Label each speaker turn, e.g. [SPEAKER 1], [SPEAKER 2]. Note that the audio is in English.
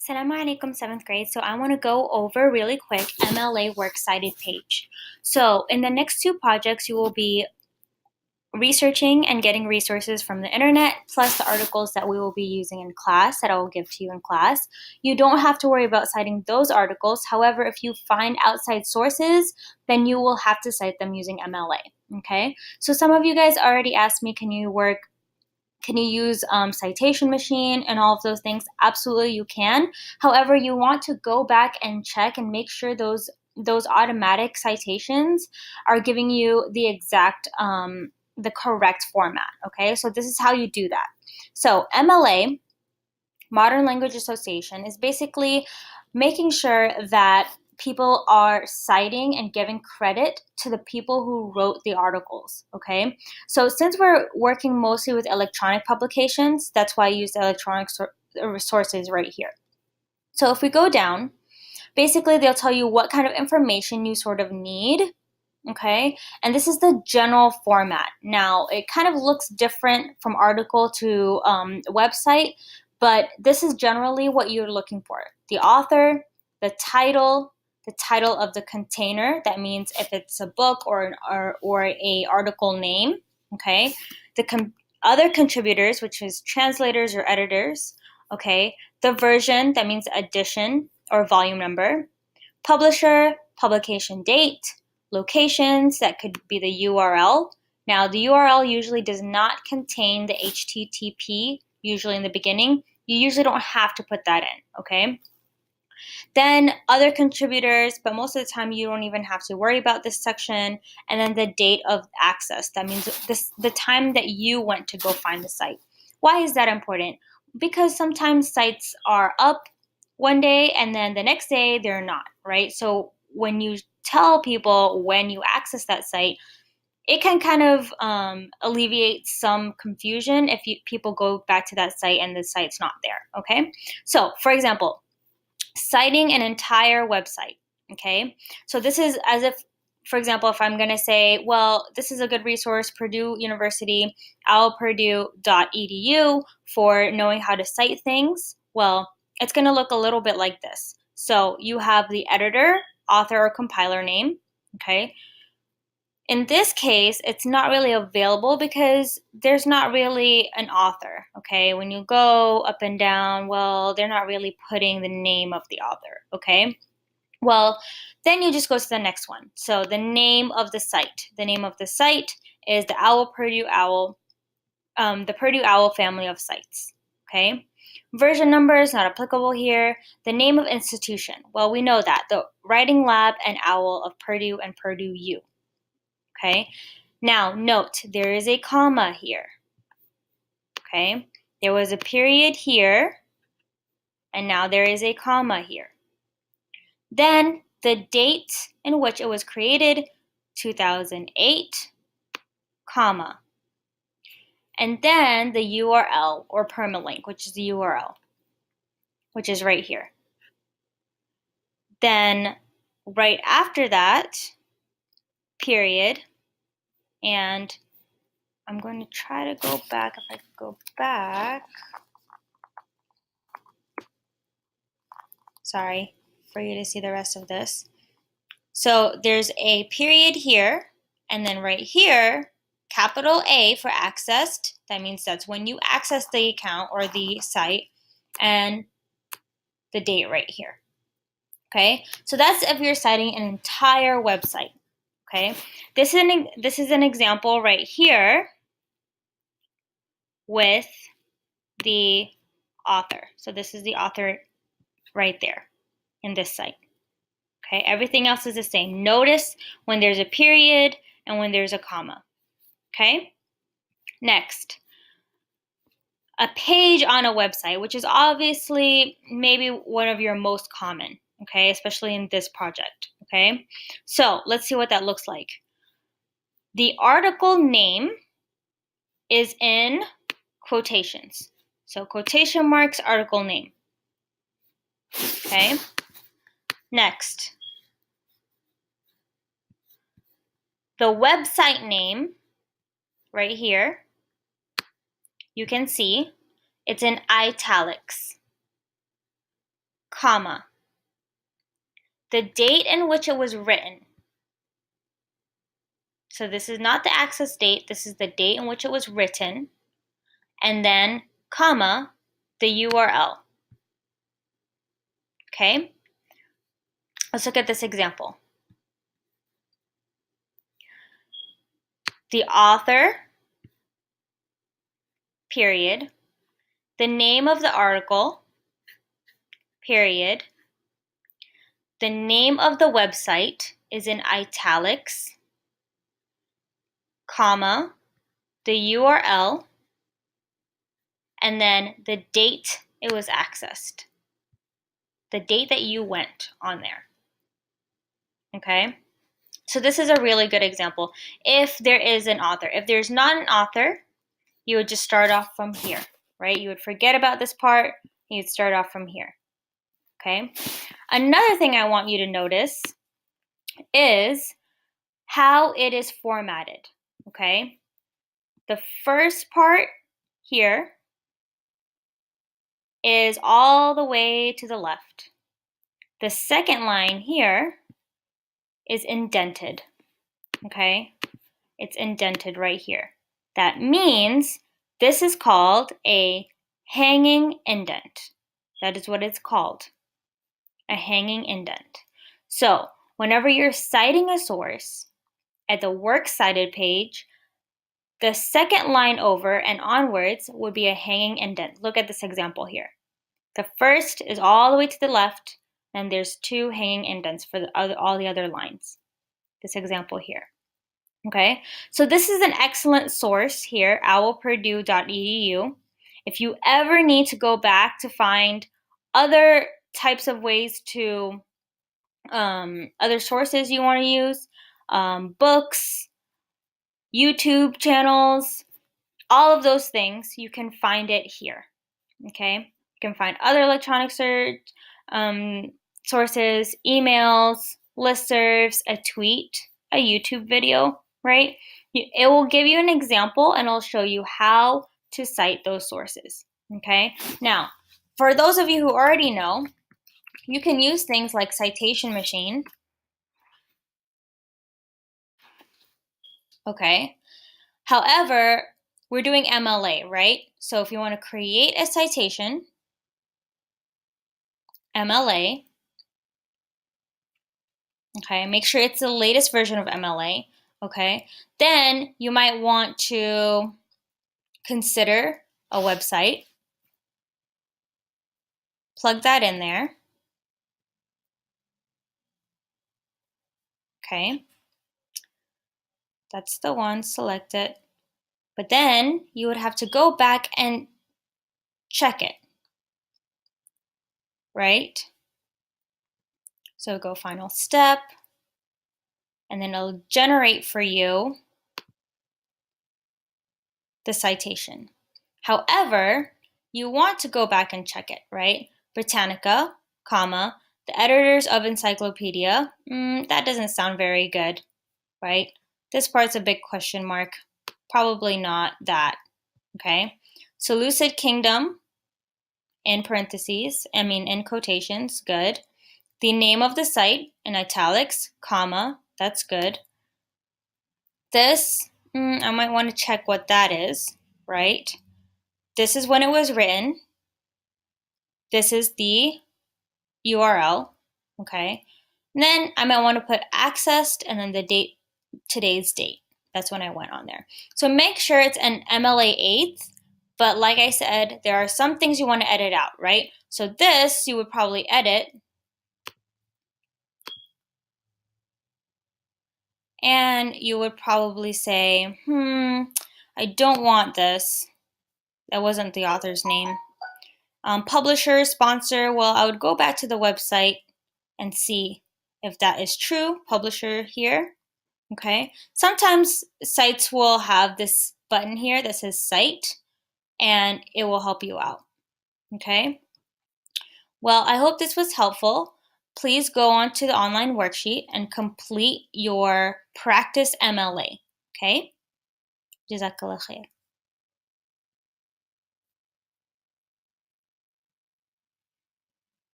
[SPEAKER 1] Assalamu alaikum, 7th grade. So I want to go over really quick MLA Works Cited page. So in the next two projects, you will be researching and getting resources from the internet, plus the articles that we will be using in class that I will give to you in class. You don't have to worry about citing those articles. However, if you find outside sources, then you will have to cite them using MLA. Okay, so some of you guys already asked me, can you use citation machine and all of those things? Absolutely, you can. However, you want to go back and check and make sure those automatic citations are giving you the correct format. Okay, so this is how you do that. So MLA, Modern Language Association, is basically making sure that people are citing and giving credit to the people who wrote the articles, okay? So since we're working mostly with electronic publications, that's why I use electronic resources right here. So if we go down, basically they'll tell you what kind of information you sort of need, okay? And this is the general format. Now, it kind of looks different from article to website, but this is generally what you're looking for. The author, the title of the container. That means if it's a book or a article name, okay? The other contributors, which is translators or editors, okay? The version, that means edition or volume number. Publisher, publication date, locations, that could be the URL. Now, the URL usually does not contain the HTTP, usually in the beginning. You usually don't have to put that in, okay? Then other contributors, but most of the time you don't even have to worry about this section. And then the date of access. That means the time that you went to go find the site. Why is that important? Because sometimes sites are up one day and then the next day they're not, right? So when you tell people when you access that site, it can kind of alleviate some confusion if people go back to that site and the site's not there, okay? So for example, citing an entire website, okay? So this is as if, for example, if I'm going to say, well, this is a good resource, Purdue University, owlpurdue.edu for knowing how to cite things. Well, it's going to look a little bit like this. So you have the editor, author, or compiler name, okay? In this case, it's not really available because there's not really an author, okay? When you go up and down, well, they're not really putting the name of the author, okay? Well, then you just go to the next one. So the name of the site. The name of the site is the Purdue Owl family of sites, okay? Version number is not applicable here. The name of institution. Well, we know that. The Writing Lab and OWL of Purdue and Purdue U. Okay, now note there is a comma here. Okay, there was a period here, and now there is a comma here. Then the date in which it was created, 2008, comma. And then the URL or permalink, which is the URL, which is right here. Then right after that, period, and I'm going to try to go back. If I could go back. Sorry for you to see the rest of this. So there's a period here, and then right here, capital A for accessed. That means that's when you access the account or the site, and the date right here. Okay, so that's if you're citing an entire website. Okay, this is an example right here with the author. So this is the author right there in this site. Okay, everything else is the same. Notice when there's a period and when there's a comma. Okay, next, a page on a website, which is obviously maybe one of your most common, okay, especially in this project. Okay, so let's see what that looks like. The article name is in quotations. So quotation marks, article name. Okay, next, the website name right here, you can see it's in italics. comma, the date in which it was written. So this is not the access date, this is the date in which it was written, and then comma, the URL. Okay? Let's look at this example. The author, period, the name of the article, period, the name of the website is in italics, comma, the URL, and then the date it was accessed. The date that you went on there. Okay? So this is a really good example if there is an author. If there's not an author, you would just start off from here, right? You would forget about this part, you'd start off from here. Okay? Another thing I want you to notice is how it is formatted. Okay? The first part here is all the way to the left. The second line here is indented, okay? It's indented right here. That means this is called a hanging indent. That is what it's called, a hanging indent. So whenever you're citing a source at the Works Cited page, the second line over and onwards would be a hanging indent. Look at this example here. The first is all the way to the left, and there's two hanging indents for all the other lines. This example here. Okay, so this is an excellent source here, owlpurdue.edu. If you ever need to go back to find other types of ways to, other sources you want to use, books, YouTube channels, all of those things, you can find it here. Okay, you can find other electronic search sources, emails, listservs, a tweet, a YouTube video, right? It will give you an example and it'll show you how to cite those sources. Okay, now for those of you who already know, you can use things like Citation Machine. Okay, however, we're doing MLA, right? So if you want to create a citation, MLA, okay, make sure it's the latest version of MLA, okay? Then you might want to consider a website, plug that in there, okay? That's the one, select it. But then you would have to go back and check it, right? So go final step, and then it'll generate for you the citation. However, you want to go back and check it, right? Britannica, comma, the editors of encyclopedia, that doesn't sound very good, right? This part's a big question mark. Probably not that, okay? Seleucid Kingdom, in parentheses, in quotations, good. The name of the site, in italics, comma, that's good. This, I might want to check what that is, right? This is when it was written. This is the URL, okay? And then I might want to put accessed and then the date, today's date. That's when I went on there. So make sure it's an MLA 8th, but like I said, there are some things you want to edit out, right? So this you would probably edit. And you would probably say, I don't want this. That wasn't the author's name. Publisher, sponsor, well, I would go back to the website and see if that is true. Publisher here, okay? Sometimes sites will have this button here that says cite, and it will help you out, okay? Well, I hope this was helpful. Please go on to the online worksheet and complete your practice MLA, okay? Jazakallah khair.